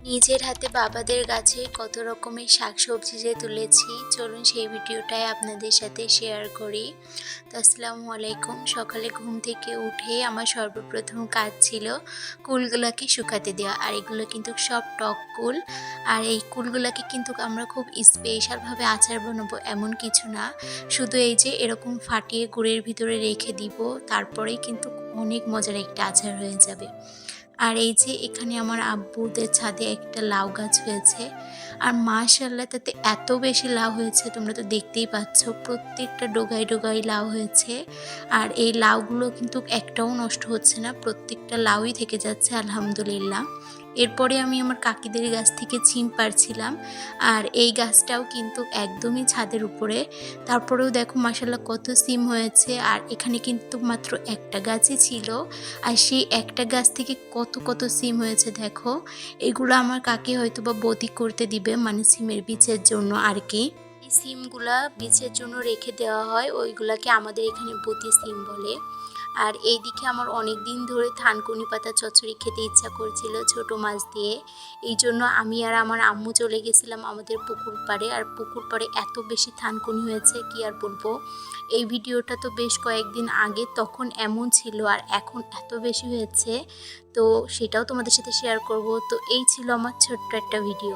নিজের হাতে বাবাদের গাছে কত রকমের শাকসবজি যে তুলেছি, চলুন সেই ভিডিওটাই আপনাদের সাথে শেয়ার করি। তো আসসালামু আলাইকুম। সকালে ঘুম থেকে উঠে আমার সর্বপ্রথম কাজ ছিল কুলগুলাকে শুকাতে দেওয়া। আর এগুলো কিন্তু সব টক কুল। আর এই কুলগুলাকে কিন্তু আমরা খুব স্পেশালভাবে আচার বানাবো এমন কিছু না, শুধু এই যে এরকম ফাটিয়ে গুঁড়ের ভিতরে রেখে দিব, তারপরেই কিন্তু অনেক মজার একটা আচার হয়ে যাবে। আর এই যে এখানে আমার আব্বুদের ছাদে একটা লাউ গাছ হয়েছে, আর মাশাআল্লাহ তাতে এত বেশি লাউ হয়েছে, তোমরা তো দেখতেই পাচ্ছ প্রত্যেকটা ডোগায় ডোগায় লাউ হয়েছে। আর এই লাউগুলো কিন্তু একটাও নষ্ট হচ্ছে না, প্রত্যেকটা লাউই থেকে যাচ্ছে আলহামদুলিল্লাহ। এরপরে আমি আমার কাকিদের গাছ থেকে ছিম পাড়ছিলাম, আর এই গাছটাও কিন্তু একদমই ছাদের উপরে। তারপরেও দেখো মাশাআল্লাহ কত সিম হয়েছে, আর এখানে কিন্তু মাত্র একটা গাছই ছিল, আর সেই একটা গাছ থেকে কত কত সিম হয়েছে দেখো। এগুলো আমার কাকি হয়তো বা বতি করতে দিবে, মানে সিমের বীজের জন্য আর কি। এই সিমগুলা বীজের জন্য রেখে দেওয়া হয়, ওইগুলাকে আমাদের এখানে বতি সিম বলে। আর এইদিকে আমার অনেক দিন ধরে থানকুনি পাতা চচ্চড়ি খেতে ইচ্ছা করছিল ছোট মাছ দিয়ে। এই জন্য আমি আর আমার আম্মু চলে গেছিলাম আমাদের পুকুর পাড়ে, আর পুকুর পাড়ে এত বেশি থানকুনি হয়েছে কি আর বলবো। এই ভিডিওটা তো বেশ কয়েকদিন আগে, তখন এমন ছিল আর এখন এত বেশি হয়েছে, তো সেটাও তোমাদের সাথে শেয়ার করব। তো এই ছিল আমার ছোট্ট একটা ভিডিও।